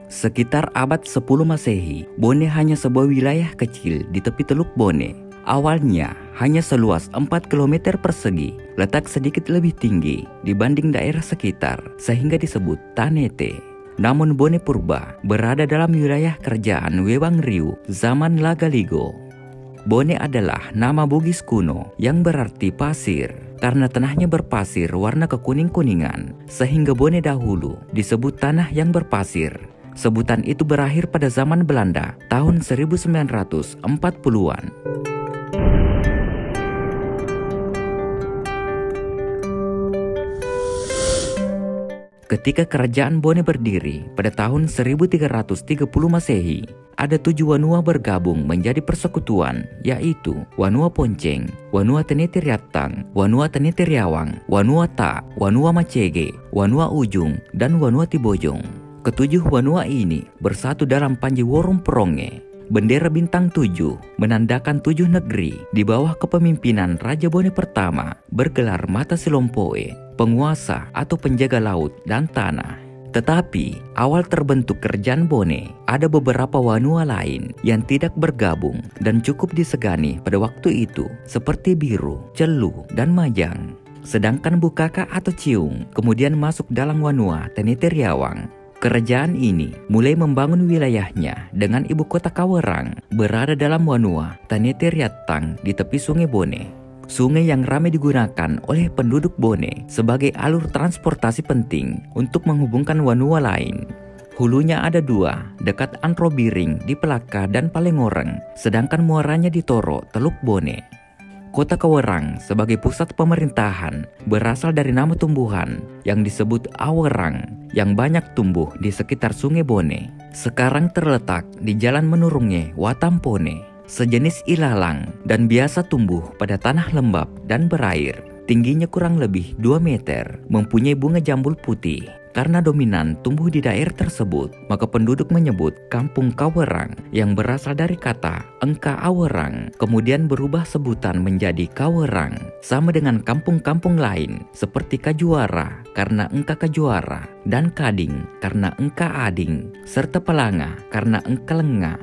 Sekitar abad 10 Masehi, Bone hanya sebuah wilayah kecil di tepi Teluk Bone. Awalnya hanya seluas 4 km persegi, letak sedikit lebih tinggi dibanding daerah sekitar sehingga disebut Tanete. Namun Bone Purba berada dalam wilayah kerajaan Wewang Riu zaman Lagaligo. Bone adalah nama Bugis kuno yang berarti pasir karena tanahnya berpasir warna kekuning-kuningan, sehingga Bone dahulu disebut tanah yang berpasir. Sebutan itu berakhir pada zaman Belanda tahun 1940-an. Ketika kerajaan Bone berdiri pada tahun 1330 Masehi, ada 7 Wanua bergabung menjadi persekutuan, yaitu Wanua Ponceng, Wanua Tenete Riatang, Wanua Tenete Riawang, Wanua Ta, Wanua Macege, Wanua Ujung, dan Wanua Tibojong. Ketujuh Wanua ini bersatu dalam Panji Worong Peronge. Bendera bintang 7 menandakan 7 negeri di bawah kepemimpinan Raja Bone pertama bergelar Mata Silompoe, penguasa atau penjaga laut dan tanah. Tetapi awal terbentuk kerajaan Bone, ada beberapa Wanua lain yang tidak bergabung dan cukup disegani pada waktu itu, seperti Biru, Celu, dan Majang. Sedangkan Bukaka atau Ciung kemudian masuk dalam Wanua Tenete Riawang. Kerajaan ini mulai membangun wilayahnya dengan ibu kota Kawerang berada dalam Wanua Tanete Riatang di tepi Sungai Bone. Sungai yang ramai digunakan oleh penduduk Bone sebagai alur transportasi penting untuk menghubungkan Wanua lain. Hulunya ada 2, dekat Anro Biring di Pelaka dan Palengoreng, sedangkan muaranya di Toro, Teluk Bone. Kota Kawerang sebagai pusat pemerintahan berasal dari nama tumbuhan yang disebut awerang yang banyak tumbuh di sekitar Sungai Bone. Sekarang terletak di Jalan Menurunge Watampone, sejenis ilalang dan biasa tumbuh pada tanah lembab dan berair. Tingginya kurang lebih 2 meter, mempunyai bunga jambul putih. Karena dominan tumbuh di daerah tersebut, maka penduduk menyebut Kampung Kawerang yang berasal dari kata Engka Awerang, kemudian berubah sebutan menjadi Kawerang, sama dengan kampung-kampung lain seperti Kajuara karena Engka Kajuara, dan Kading karena Engka Ading, serta Pelanga karena Engka Lenga.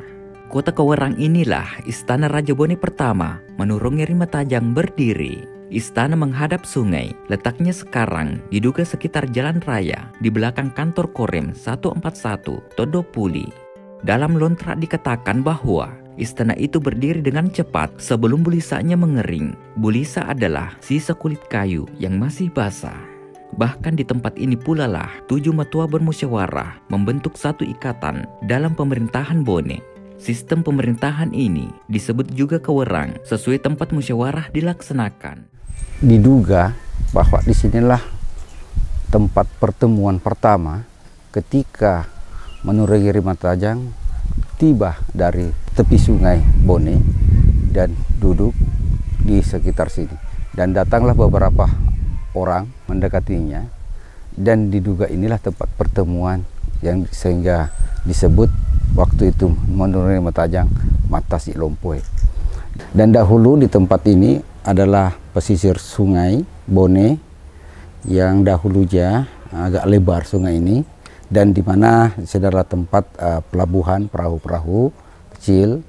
Kota Kawerang inilah istana Raja Bone pertama menurungi Rimatajang berdiri. Istana menghadap sungai, letaknya sekarang diduga sekitar jalan raya di belakang kantor Korem 141 Todopuli. Dalam lontrak dikatakan bahwa istana itu berdiri dengan cepat sebelum bulisanya mengering. Bulisa adalah sisa kulit kayu yang masih basah. Bahkan di tempat ini pula lah 7 metua bermusyawarah membentuk satu ikatan dalam pemerintahan Bone. Sistem pemerintahan ini disebut juga Kawerang sesuai tempat musyawarah dilaksanakan. Diduga bahwa disinilah tempat pertemuan pertama ketika menurungi Rimatajang tiba dari tepi sungai Bone dan duduk di sekitar sini. Dan datanglah beberapa orang mendekatinya dan diduga inilah tempat pertemuan yang sehingga disebut waktu itu menurungi Rimatajang Mata Silompoe. Dan dahulu di tempat ini adalah pesisir sungai Bone yang dahulunya agak lebar sungai ini, dan di mana adalah tempat pelabuhan perahu-perahu kecil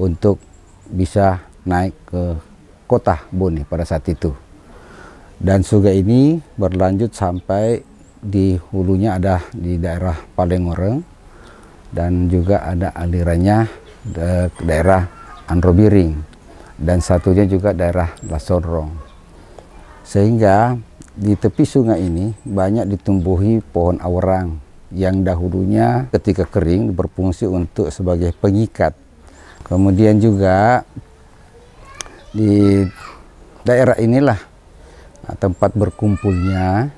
untuk bisa naik ke kota Bone pada saat itu. Dan sungai ini berlanjut sampai di hulunya ada di daerah Palengoreng dan juga ada alirannya ke daerah Anro Biring. Dan satunya juga daerah Lasonrong. Sehingga di tepi sungai ini banyak ditumbuhi pohon awerang yang dahulunya ketika kering berfungsi untuk sebagai pengikat. Kemudian juga di daerah inilah tempat berkumpulnya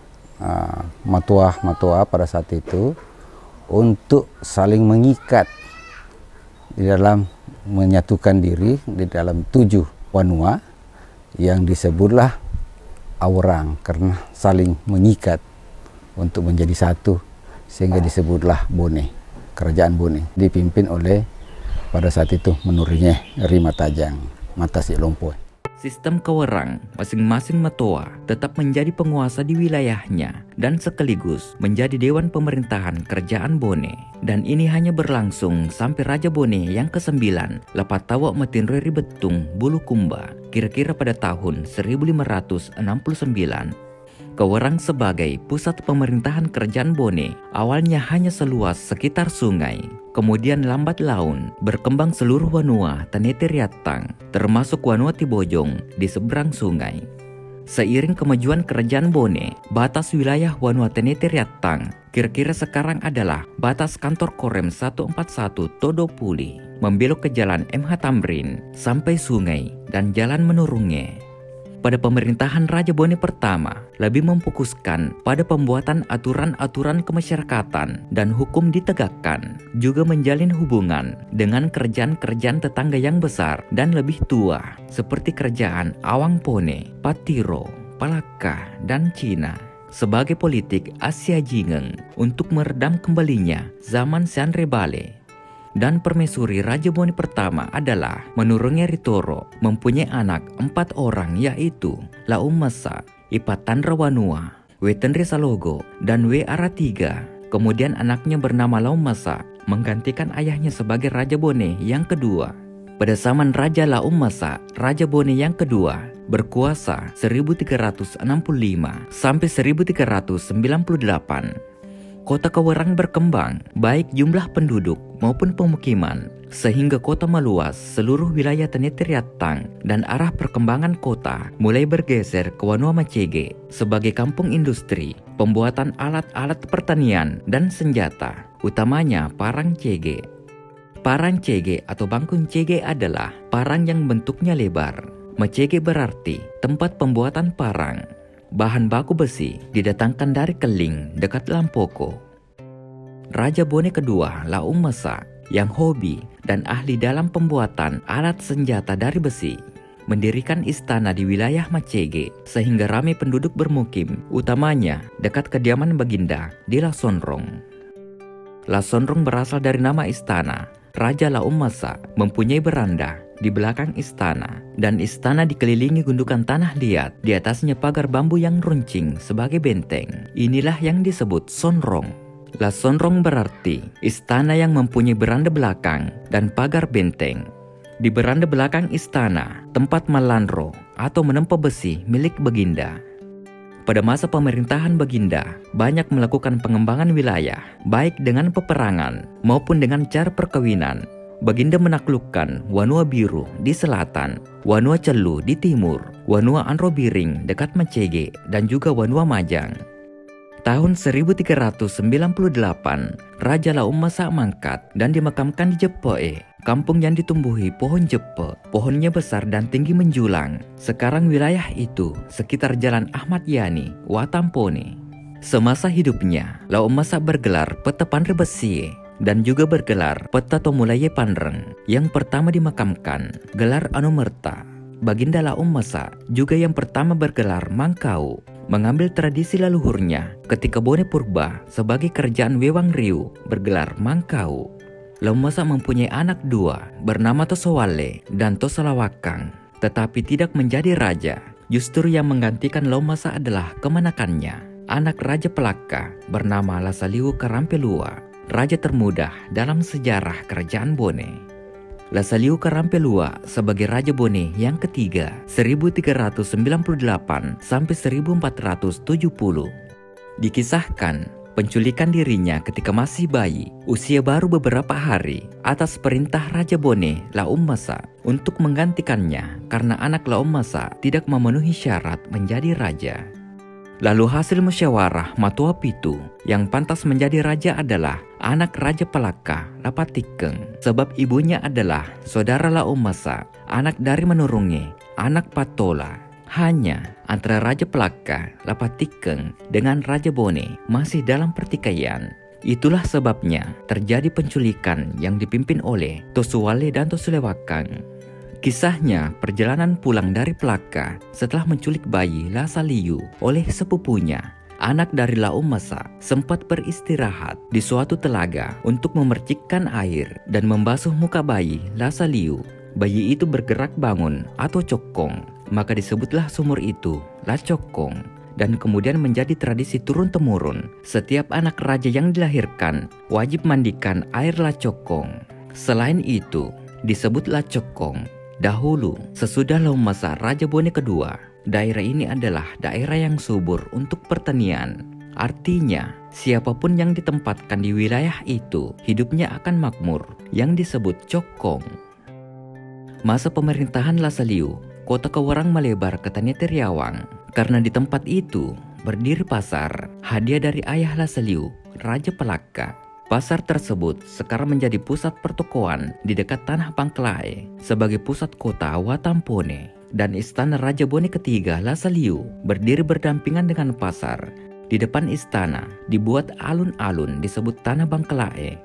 matua-matua pada saat itu untuk saling mengikat di dalam menyatukan diri di dalam 7 Wanua yang disebutlah Awerang karena saling mengikat untuk menjadi satu, sehingga disebutlah Bone, kerajaan Bone dipimpin oleh pada saat itu menurunnya Rimatajang Mata Silompoe. Sistem Kawerang, masing-masing Matoa tetap menjadi penguasa di wilayahnya dan sekaligus menjadi Dewan Pemerintahan Kerajaan Bone. Dan ini hanya berlangsung sampai Raja Bone yang ke-9, Lapatawa Matinreri Betung Bulukumba, kira-kira pada tahun 1569. Kawerang sebagai pusat pemerintahan Kerajaan Bone awalnya hanya seluas sekitar sungai. Kemudian lambat laun berkembang seluruh Wanua Tanete Riatang, termasuk Wanua Tibojong di seberang sungai. Seiring kemajuan Kerajaan Bone, batas wilayah Wanua Tanete Riatang kira-kira sekarang adalah batas kantor Korem 141 Todopuli, membelok ke jalan MH Tamrin sampai sungai dan jalan menurunnya. Pada pemerintahan Raja Bone pertama, lebih memfokuskan pada pembuatan aturan-aturan kemasyarakatan dan hukum ditegakkan, juga menjalin hubungan dengan kerajaan-kerajaan tetangga yang besar dan lebih tua, seperti kerajaan Awang Pone, Patiro, Palaka, dan Cina, sebagai politik Asia Jingeng untuk meredam kembalinya zaman Sanrebale. Dan permaisuri Raja Bone pertama adalah menurunnya Ritoro, mempunyai anak 4 orang, yaitu Laum Masa, Ipatandra Wanua, Wetenri Salogo, dan We Aratiga. Kemudian anaknya bernama Laum Masa menggantikan ayahnya sebagai Raja Bone yang kedua. Pada zaman Raja Laum Masa, Raja Bone yang kedua berkuasa 1365 sampai 1398. Kota Kawerang berkembang, baik jumlah penduduk maupun pemukiman, sehingga kota meluas seluruh wilayah Tanete Riatang dan arah perkembangan kota mulai bergeser ke Wanua Macege sebagai kampung industri, pembuatan alat-alat pertanian dan senjata, utamanya parang cege. Parang cege atau bangkun cege adalah parang yang bentuknya lebar. Macege berarti tempat pembuatan parang. Bahan baku besi didatangkan dari Keling dekat Lampoko. Raja Bone kedua, Laum Masa, yang hobi dan ahli dalam pembuatan alat senjata dari besi, mendirikan istana di wilayah Macege sehingga ramai penduduk bermukim, utamanya dekat kediaman Baginda di Lasonrong. Lasonrong berasal dari nama istana. Raja Laum Masa mempunyai beranda di belakang istana, dan istana dikelilingi gundukan tanah liat, di atasnya pagar bambu yang runcing sebagai benteng. Inilah yang disebut Sonrong. Lasonrong berarti istana yang mempunyai beranda belakang dan pagar benteng. Di beranda belakang istana, tempat melandro atau menempa besi milik Baginda. Pada masa pemerintahan Baginda, banyak melakukan pengembangan wilayah, baik dengan peperangan maupun dengan cara perkawinan. Baginda menaklukkan Wanua Biru di selatan, Wanua Celu di timur, Wanua Anrobiring dekat Macege, dan juga Wanua Majang. Tahun 1398, Raja Laum Masa mangkat dan dimakamkan di Jepoe, kampung yang ditumbuhi pohon jepe. Pohonnya besar dan tinggi menjulang. Sekarang wilayah itu sekitar Jalan Ahmad Yani, Watampone. Semasa hidupnya, Laum Masa bergelar Peta Pandre Besie dan juga bergelar Peta Tomulaye Pandreng. Yang pertama dimakamkan gelar Anumerta. Baginda Laum Masa juga yang pertama bergelar Mangkau, mengambil tradisi leluhurnya ketika Bone Purba sebagai kerajaan Wewang Riu bergelar Mangkau. Laum Masa mempunyai anak 2 bernama Tosowale dan Tosalawakang, tetapi tidak menjadi raja. Justru yang menggantikan Laum Masa adalah kemanakannya, anak Raja Pelaka bernama Lasaliu Karampelua, raja termuda dalam sejarah kerajaan Bone. Lasaliu Karampelua sebagai Raja Bone yang ketiga 1398 sampai 1470. Dikisahkan penculikan dirinya ketika masih bayi, usia baru beberapa hari, atas perintah Raja Bone Laum Masa untuk menggantikannya karena anak Laum Masa tidak memenuhi syarat menjadi raja. Lalu hasil musyawarah Matua Pitu, yang pantas menjadi raja adalah anak Raja Pelaka Lapatikeng, sebab ibunya adalah saudara Laum Masa, anak dari menurunnya, anak Patola. Hanya antara Raja Pelaka Lapatikeng dengan Raja Bone masih dalam pertikaian. Itulah sebabnya terjadi penculikan yang dipimpin oleh Tosuwale dan Tosulewakang. Kisahnya perjalanan pulang dari Pelaka setelah menculik bayi Lasaliu oleh sepupunya. Anak dari Laum Masa sempat beristirahat di suatu telaga untuk memercikkan air dan membasuh muka bayi Lasaliu. Bayi itu bergerak bangun atau cokong. maka disebutlah sumur itu Lacokong, dan kemudian menjadi tradisi turun-temurun. Setiap anak raja yang dilahirkan wajib mandikan air Lacokong. Selain itu, disebut Lacokong dahulu sesudah masa Raja Bone kedua. Daerah ini adalah daerah yang subur untuk pertanian. Artinya, siapapun yang ditempatkan di wilayah itu hidupnya akan makmur, yang disebut Cokong. Masa pemerintahan Lasaliu, kota Kawarang melebar ke Tanete Riawang. Karena di tempat itu berdiri pasar, hadiah dari ayah Lasaliu, Raja Pelaka. Pasar tersebut sekarang menjadi pusat pertokoan di dekat Tanah Bangkelae sebagai pusat kota Watampone. Dan istana Raja Bone ketiga Lasaliu berdiri berdampingan dengan pasar. Di depan istana dibuat alun-alun disebut Tanah Bangkelae.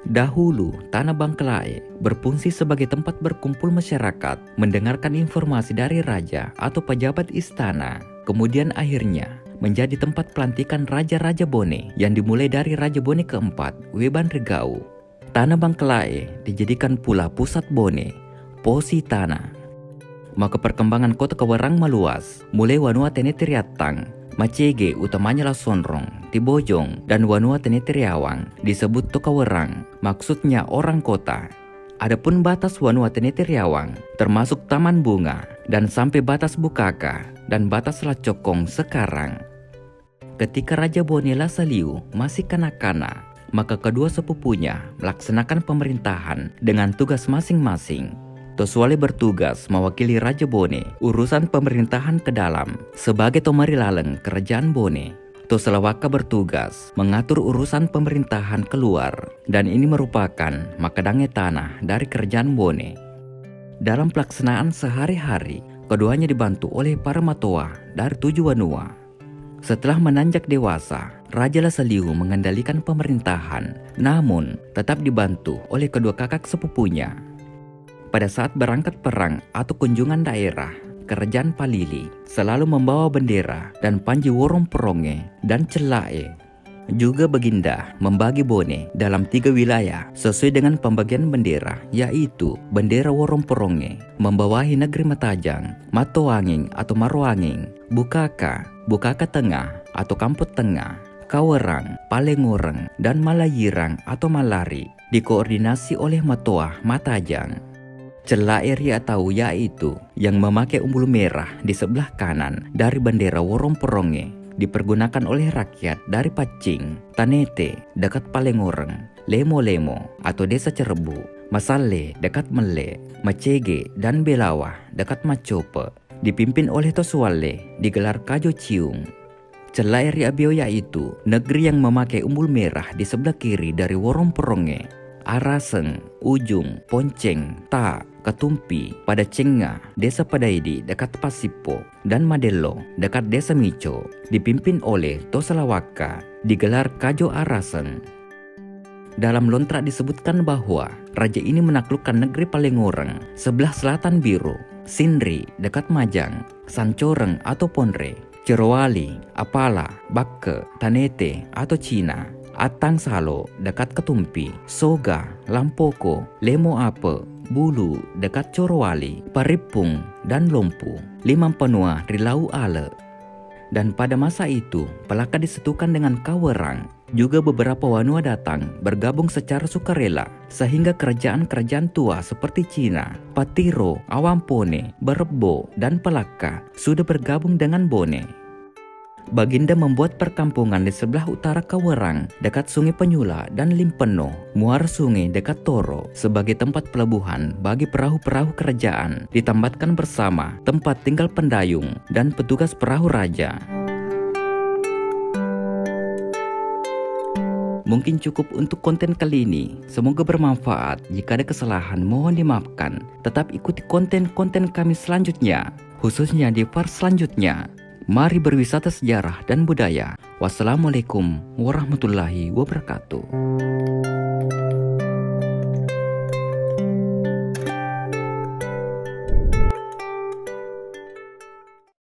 Dahulu Tanah Bangkelae berfungsi sebagai tempat berkumpul masyarakat, mendengarkan informasi dari raja atau pejabat istana. Kemudian akhirnya menjadi tempat pelantikan Raja-Raja Bone yang dimulai dari Raja Bone keempat, Weban Regau. Tanah Bangkelae dijadikan pula pusat Bone, Posi Tanah. Maka perkembangan kota Kawarang meluas, mulai Wanua Tanete Riatang, Macege utamanya Lasonrong, Tibojong, dan Wanua Tanete Riawang disebut Tokawarang, maksudnya orang kota. Adapun batas Wanua Tanete Riawang termasuk Taman Bunga dan sampai batas Bukaka dan batas Lacokong sekarang. Ketika Raja Bone Lasaliu masih kanak-kanak, maka kedua sepupunya melaksanakan pemerintahan dengan tugas masing-masing. Tosuale bertugas mewakili Raja Bone urusan pemerintahan ke dalam sebagai Tomari Laleng Kerajaan Bone. Toselawaka bertugas mengatur urusan pemerintahan keluar, dan ini merupakan makadange tanah dari Kerajaan Bone. Dalam pelaksanaan sehari-hari, keduanya dibantu oleh para matoa dari 7 wanua. Setelah menanjak dewasa, Raja Lasaliu mengendalikan pemerintahan, namun tetap dibantu oleh kedua kakak sepupunya. Pada saat berangkat perang atau kunjungan daerah, Kerajaan Palili selalu membawa bendera dan panji Worong Poronge dan Celae. Juga Baginda membagi Bone dalam 3 wilayah sesuai dengan pembagian bendera, yaitu bendera Worong Poronge membawahi negeri Matajang, Matoanging atau Maroanging, Bukaka, Bukaka Tengah atau Kamput Tengah, Kawarang, Palengoreng, dan Malayirang atau Malari dikoordinasi oleh Matoa Matajang. Celae Riatau yaitu yang memakai umbul merah di sebelah kanan dari bendera Worong Poronge dipergunakan oleh rakyat dari Pacing, Tanete dekat Palengoreng, Lemo-Lemo atau Desa Cerebu, Masale dekat Mele, Macege dan Belawah dekat Macope. Dipimpin oleh Tosuale digelar Kajo Ciung. Celae Riabio yaitu negeri yang memakai umbul merah di sebelah kiri dari Worong Poronge. Araseng, Ujung, Ponceng, Ta, Ketumpi, pada Cenga, Desa Padaidi dekat Pasipo, dan Madelo dekat Desa Mico, dipimpin oleh Toselawaka, digelar Kajo Araseng. Dalam lontrak disebutkan bahwa raja ini menaklukkan negeri Palengoreng sebelah selatan biru, Sindri dekat Majang, Sancoreng atau Ponre, Cerowali, Apala, Bakke, Tanete atau Cina, Atang Salo dekat Ketumpi, Soga, Lampoko, Lemo Ape, Bulu dekat Corowali, Paripung, dan Lompu, Limampanua Rilau Ale. Dan pada masa itu, Pelaka disatukan dengan Kawarang. Juga beberapa wanua datang bergabung secara sukarela, sehingga kerajaan-kerajaan tua seperti Cina, Patiro, Awampone, Berebo, dan Pelaka sudah bergabung dengan Bone. Baginda membuat perkampungan di sebelah utara Kawarang dekat Sungai Penyula dan Limpeno, muara sungai dekat Toro sebagai tempat pelabuhan bagi perahu-perahu kerajaan, ditambahkan bersama tempat tinggal pendayung dan petugas perahu raja. Mungkin cukup untuk konten kali ini. Semoga bermanfaat. Jika ada kesalahan mohon dimaafkan. Tetap ikuti konten-konten kami selanjutnya, khususnya di part selanjutnya. Mari berwisata sejarah dan budaya. Wassalamualaikum warahmatullahi wabarakatuh.